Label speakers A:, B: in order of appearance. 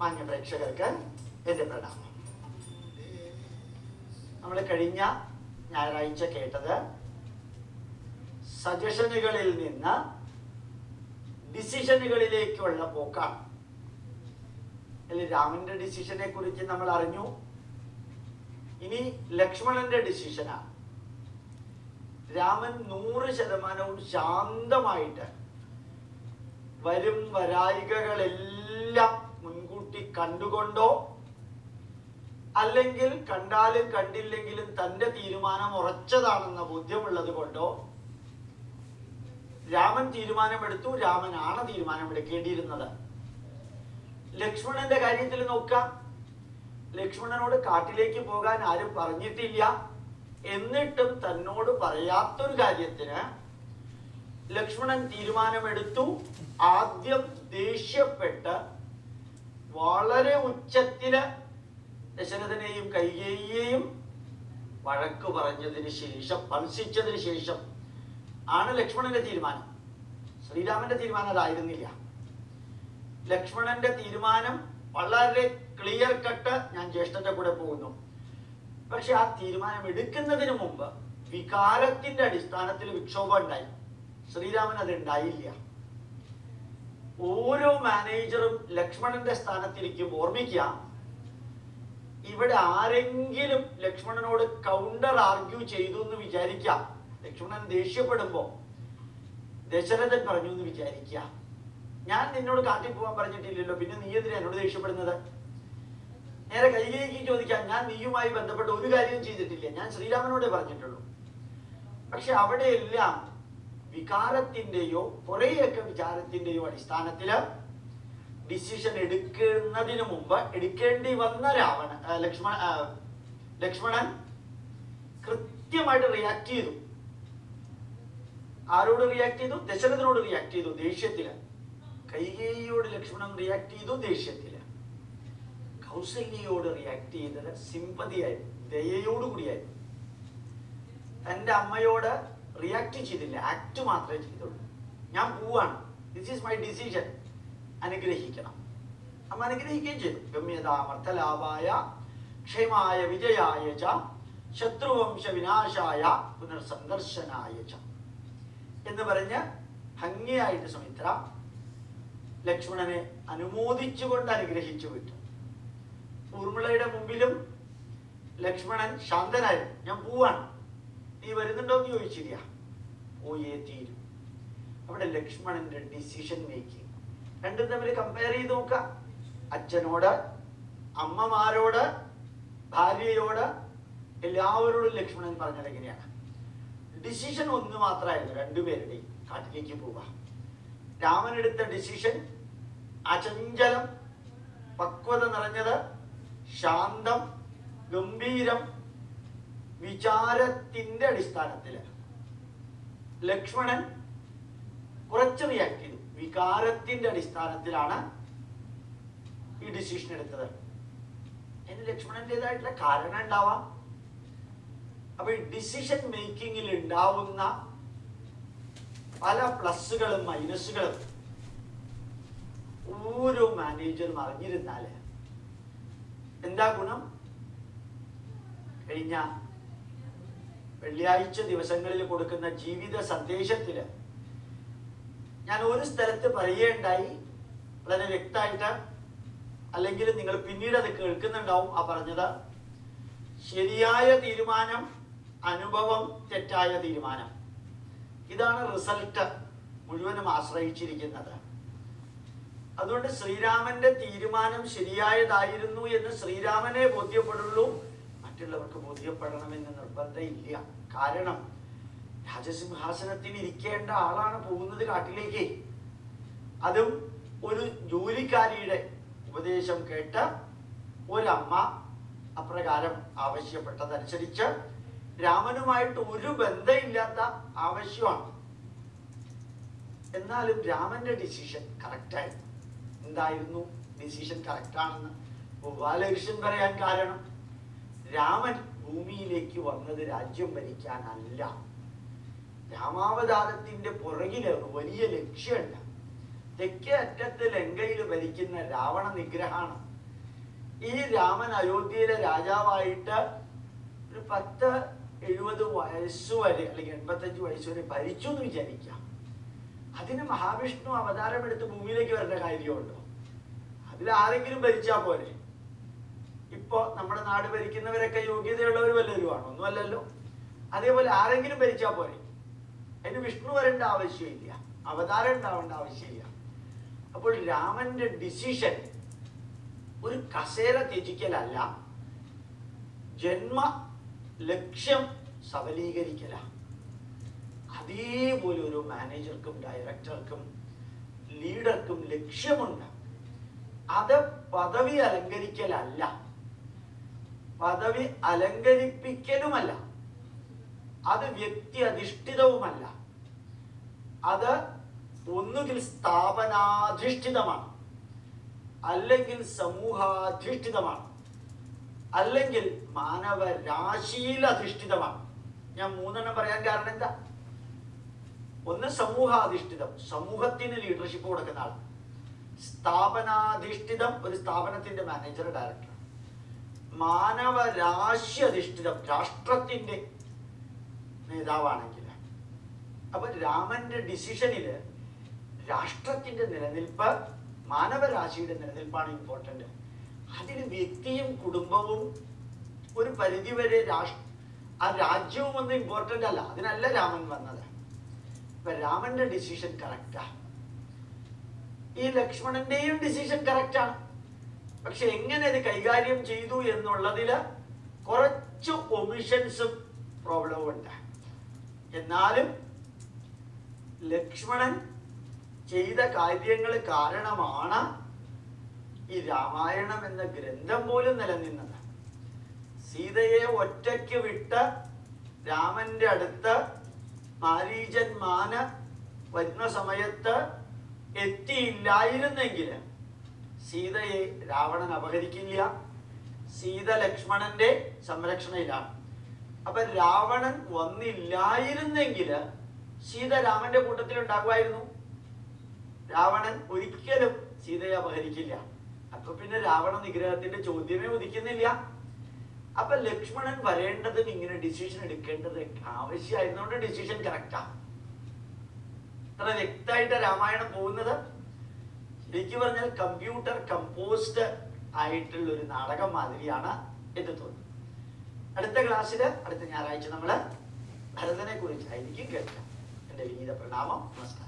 A: മാന്യ പ്രേക്ഷകർക്ക് എൻ്റെ പ്രണാമം. നമ്മൾ കഴിഞ്ഞ ഞായറാഴ്ച കേട്ടത് സജഷനുകളിൽ നിന്ന് ഡിസിഷനുകളിലേക്കുള്ള പോക്കാണ്. അതിൽ രാമന്റെ ഡിസിഷനെ കുറിച്ച് നമ്മൾ അറിഞ്ഞു. ഇനി ലക്ഷ്മണന്റെ ഡിസിഷനാണ്. രാമൻ 100% ശാന്തമായിട്ട് വരും വരായികകളെല്ലാം മുൻകൂട്ടി കണ്ടുകൊണ്ടോ അല്ലെങ്കിൽ കണ്ടാലും കണ്ടില്ലെങ്കിലും തന്റെ തീരുമാനം ഉറച്ചതാണെന്ന ബോധ്യമുള്ളത് കൊണ്ടോ രാമൻ തീരുമാനമെടുത്തു. രാമനാണ് തീരുമാനമെടുക്കേണ്ടിയിരുന്നത്. ലക്ഷ്മണന്റെ കാര്യത്തിൽ നോക്കാം. ലക്ഷ്മണനോട് കാട്ടിലേക്ക് പോകാൻ ആരും പറഞ്ഞിട്ടില്ല. എന്നിട്ടും തന്നോട് പറയാത്തൊരു കാര്യത്തിന് ലക്ഷ്മണൻ തീരുമാനമെടുത്തു. ആദ്യം ദേഷ്യപ്പെട്ട് വളരെ ഉച്ചത്തില് ദശരഥനെയും കൈകേയിയെയും വഴക്ക് പറഞ്ഞതിന് ശേഷം, ഭർഷിച്ചതിന് ശേഷം ആണ് ലക്ഷ്മണന്റെ തീരുമാനം. ശ്രീരാമന്റെ തീരുമാനം അതായിരുന്നില്ല. ലക്ഷ്മണന്റെ തീരുമാനം വളരെ ക്ലിയർ കട്ട്, ഞാൻ ജ്യേഷ്ഠന്റെ കൂടെ പോകുന്നു. പക്ഷെ ആ തീരുമാനം എടുക്കുന്നതിന് മുമ്പ് വികാരത്തിന്റെ അടിസ്ഥാനത്തിൽ വിക്ഷോഭം ഉണ്ടായി. ശ്രീരാമൻ അത് ഉണ്ടായില്ല. ഓരോ മാനേജറും ലക്ഷ്മണന്റെ സ്ഥാനത്തിരിക്കും ഓർമ്മിക്കാം, ഇവിടെ ആരെങ്കിലും ലക്ഷ്മണനോട് കൗണ്ടർ ആർഗ്യൂ ചെയ്തു എന്ന് വിചാരിക്കാം. ലക്ഷ്മണൻ ദേഷ്യപ്പെടുമ്പോ ദശരഥൻ പറഞ്ഞു എന്ന് വിചാരിക്കുക, ഞാൻ നിന്നോട് കാട്ടിൽ പോകാൻ പറഞ്ഞിട്ടില്ലല്ലോ, പിന്നെ നീ എന്തിനാ എന്നോട് ദേഷ്യപ്പെടുന്നത്? നേരെ കൈകേയിക്ക് ചോദിക്കാം, ഞാൻ നീയുമായി ബന്ധപ്പെട്ട് ഒരു കാര്യവും ചെയ്തിട്ടില്ല, ഞാൻ ശ്രീരാമനോടെ പറഞ്ഞിട്ടുള്ളൂ. പക്ഷെ അവിടെയെല്ലാം വികാരത്തിന്റെയോ കുറേയൊക്കെ വിചാരത്തിന്റെയോ അടിസ്ഥാനത്തില് ഡിസിഷൻ എടുക്കുന്നതിന് മുമ്പ് എടുക്കേണ്ടി വന്ന ലക്ഷ്മണൻ കൃത്യമായിട്ട് റിയാക്ട് ചെയ്തു. ആരോട് റിയാക്ട് ചെയ്തു? ദശരഥനോട് റിയാക്ട് ചെയ്തു ദേഷ്യത്തില്. കൈകേയിയോട് ലക്ഷ്മണൻ റിയാക്ട് ചെയ്തു ദേഷ്യത്തില്. കൗസല്യയോട് റിയാക്ട് ചെയ്തത് സിമ്പതിയായിരുന്നു, ദയയോടുകൂടിയായിരുന്നു. തന്റെ അമ്മയോട് റിയാക്ട് ചെയ്തില്ല, ആക്ട് മാത്രമേ ചെയ്തുള്ളൂ. ഞാൻ പോവാണ്, ദിസ് ഈസ് മൈ ഡിസിഷൻ, അനുഗ്രഹിക്കണം. അമ്മ അനുഗ്രഹിക്കുകയും ചെയ്തു. ഗമ്യതാമർത്ഥലാഭായ ക്ഷേമായ വിജയായ ച ശത്രുവംശ വിനാശായ പുനർസന്ദർശനായ ച എന്ന് പറഞ്ഞ് ഭംഗിയായിട്ട് സുമിത്ര ലക്ഷ്മണനെ അനുമോദിച്ചുകൊണ്ട് അനുഗ്രഹിച്ചു വിട്ടു. ഊർമിളയുടെ മുമ്പിലും ലക്ഷ്മണൻ ശാന്തനായിരുന്നു. ഞാൻ പോവാണ്, നീ വരുന്നുണ്ടോ എന്ന് ചോദിച്ചില്ല, പോയേ തീരും. അവിടെ ലക്ഷ്മണന്റെ ഡിസിഷൻ മേക്കിംഗ് രണ്ടും തമ്മിൽ കമ്പയർ ചെയ്ത് നോക്കാം. അച്ഛനോട്, അമ്മമാരോട്, ഭാര്യയോട്, എല്ലാവരോടും ലക്ഷ്മണൻ പറഞ്ഞത് എങ്ങനെയാണ്? ഡിസിഷൻ ഒന്ന് മാത്രമായിരുന്നു രണ്ടുപേരുടെയും, കാട്ടിലേക്ക് പോവാ. രാമൻ എടുത്ത ഡിസിഷൻ അചഞ്ചലം, പക്വത നിറഞ്ഞത്, ശാന്തം, ഗംഭീരം, വിചാരത്തിന്റെ അടിസ്ഥാനത്തില്. ലക്ഷ്മണൻ കുറച്ച് റിയാക്ട് ചെയ്തു, വികാരത്തിന്റെ അടിസ്ഥാനത്തിലാണ് ഈ ഡിസിഷൻ എടുത്തത്. അതിന് ലക്ഷ്മണന്റേതായിട്ടുള്ള കാരണം ഉണ്ടാവാം. അപ്പൊ ഈ ഡിസിഷൻ മേക്കിങ്ങിൽ ഉണ്ടാവുന്ന പല പ്ലസുകളും മൈനസുകളും ഓരോ മാനേജറും അറിഞ്ഞിരുന്നാല് എന്താ ഗുണം? കഴിഞ്ഞ വെള്ളിയാഴ്ച ദിവസങ്ങളിൽ കൊടുക്കുന്ന ജീവിത സന്ദേശത്തില് ഞാൻ ഒരു സ്ഥലത്ത് പറയുകയുണ്ടായി, വളരെ വ്യക്തമായിട്ട്, അല്ലെങ്കിൽ നിങ്ങൾ പിന്നീട് അത് കേൾക്കുന്നുണ്ടാവും. ആ പറഞ്ഞത് ശരിയായ തീരുമാനം, അനുഭവം, തെറ്റായ തീരുമാനം, ഇതാണ് റിസൾട്ട് മുഴുവനും ആശ്രയിച്ചിരിക്കുന്നത്. അതുകൊണ്ട് ശ്രീരാമന്റെ തീരുമാനം ശരിയായതായിരുന്നു എന്ന് ശ്രീരാമനെ ബോധ്യപ്പെടുള്ളൂ, മറ്റുള്ളവർക്ക് ബോധ്യപ്പെടണമെന്ന് നിർബന്ധമില്ല. കാരണം രാജസിംഹാസനത്തിൽ ഇരിക്കേണ്ട ആളാണ് പോകുന്നത് കാട്ടിലേക്ക്. അതും ഒരു ജോലിക്കാരിയുടെ ഉപദേശം കേട്ട് ഒരമ്മ അപ്രകാരം ആവശ്യപ്പെട്ടതനുസരിച്ച് രാമനുമായിട്ട് ഒരു ബന്ധമില്ലാത്ത ആവശ്യമാണ്. എന്നാലും രാമന്റെ ഡിസിഷൻ കറക്റ്റായിരുന്നു. എന്തായിരുന്നു ഡിസിഷൻ കറക്റ്റാണെന്ന് ഗോപാലകൃഷ്ണൻ പറയാൻ കാരണം, രാമൻ ഭൂമിയിലേക്ക് വന്നത് രാജ്യം ഭരിക്കാനല്ല. രാമാവതാരത്തിന്റെ പുറകില് വലിയ ലക്ഷ്യമുണ്ട്. തെക്കേ അറ്റത്ത് ലങ്കയിൽ ഭരിക്കുന്ന രാവണ നിഗ്രഹമാണ്. ഈ രാമൻ അയോധ്യയിലെ രാജാവായിട്ട് ഒരു 70 വയസ്സ് വരെ അല്ലെങ്കിൽ 85 വയസ്സ് വരെ ഭരിച്ചു എന്ന് വിചാരിക്കാം. അതിന് മഹാവിഷ്ണു അവതാരം എടുത്ത് ഭൂമിയിലേക്ക് വരേണ്ട കാര്യമുണ്ടോ? അതിലാരെങ്കിലും ഭരിച്ചാൽ പോലെ. ഇപ്പോ നമ്മുടെ നാട് ഭരിക്കുന്നവരൊക്കെ യോഗ്യതയുള്ളവർ വല്ലവരുമാണോ? ഒന്നുമല്ലല്ലോ. അതേപോലെ ആരെങ്കിലും ഭരിച്ചാൽ പോലെ. അതിന് വിഷ്ണു വരേണ്ട ആവശ്യമില്ല, അവതാരം ഉണ്ടാവേണ്ട ആവശ്യമില്ല. അപ്പോൾ രാമന്റെ ഡിസിഷൻ ഒരു കസേര ത്യജിക്കലല്ല, ജന്മ ലക്ഷ്യം സബലീകരിക്കല. അതേപോലെ ഒരു മാനേജർക്കും ഡയറക്ടർക്കും ലീഡർക്കും ലക്ഷ്യമുണ്ട്. അത് പദവി അലങ്കരിക്കലല്ല, പദവി അലങ്കരിപ്പിക്കലുമല്ല, അത് വ്യക്തി അധിഷ്ഠിതവുമല്ല. അത് ഒന്നുകിൽ സ്ഥാപനാധിഷ്ഠിതമാണ്, അല്ലെങ്കിൽ സമൂഹാധിഷ്ഠിതമാണ്, അല്ലെങ്കിൽ മാനവരാശിയിൽ അധിഷ്ഠിതമാണ്. ഞാൻ 3 പറയാൻ കാരണം എന്താ? ഒന്ന് സമൂഹാധിഷ്ഠിതം, സമൂഹത്തിന് ലീഡർഷിപ്പ് കൊടുക്കുന്ന ആൾ. സ്ഥാപനാധിഷ്ഠിതം, ഒരു സ്ഥാപനത്തിന്റെ മാനേജർ ഡയറക്ടർ. മാനവരാശി അധിഷ്ഠിതം, രാഷ്ട്രത്തിന്റെ നേതാവാണെങ്കിൽ. അപ്പൊ രാമന്റെ ഡിസിഷനില് രാഷ്ട്രത്തിന്റെ നിലനിൽപ്പ്, മാനവരാശിയുടെ നിലനിൽപ്പാണ് ഇമ്പോർട്ടന്റ്. അതിന് വ്യക്തിയും കുടുംബവും ഒരു പരിധിവരെ ആ രാജ്യവും ഒന്നും ഇമ്പോർട്ടന്റ് അല്ല. അതിനല്ല രാമൻ വന്നത്. ഇപ്പൊ രാമന്റെ ഡിസിഷൻ കറക്റ്റാ, ഈ ലക്ഷ്മണന്റെയും ഡിസിഷൻ കറക്റ്റാണ്. പക്ഷെ എങ്ങനെ അത് കൈകാര്യം ചെയ്തു എന്നുള്ളതില് കുറച്ച് ഒമിഷൻസും പ്രോബ്ലവും ഉണ്ട്. എന്നാലും ലക്ഷ്മണൻ ചെയ്ത കാര്യങ്ങൾ കാരണമാണ് ഈ രാമായണം എന്ന ഗ്രന്ഥം പോലും നിലനിന്നത്. സീതയെ ഒറ്റയ്ക്ക് വിട്ട് രാമന്റെ അടുത്ത് മാരീചൻ മാന വരുന്ന സമയത്ത് എത്തിയില്ലായിരുന്നെങ്കിൽ സീതയെ രാവണൻ അപഹരിക്കില്ല. സീത ലക്ഷ്മണന്റെ സംരക്ഷണയിലാണ്. അപ്പൊ രാവണൻ വന്നില്ലായിരുന്നെങ്കിൽ സീത രാമന്റെ കൂട്ടത്തിൽ ഉണ്ടാകുമായിരുന്നു. രാവണൻ ഒരിക്കലും സീതയെ അപഹരിക്കില്ല. അപ്പൊ പിന്നെ രാവണ നിഗ്രഹത്തിന്റെ ചോദ്യമേ ഉദിക്കുന്നില്ല. അപ്പൊ ലക്ഷ്മണൻ വരേണ്ടതും ഇങ്ങനെ ഡിസിഷൻ എടുക്കേണ്ടത് ആവശ്യമായിരുന്നുകൊണ്ട് ഡിസിഷൻ കറക്റ്റാ. അത്ര വ്യക്തമായിട്ട് രാമായണം പോകുന്നത് ശരിക്കു പറഞ്ഞാൽ കമ്പ്യൂട്ടർ കമ്പോസ്ഡ് ആയിട്ടുള്ള ഒരു നാടകം മാതിരിയാണ് എന്ന് തോന്നുന്നു. അടുത്ത ക്ലാസ്സിൽ അടുത്ത ഞായറാഴ്ച നമ്മള് ഭരതനെ കുറിച്ചായിരിക്കും കേൾക്കാം. എന്റെ വിനീത പ്രണാമം. നമസ്കാരം.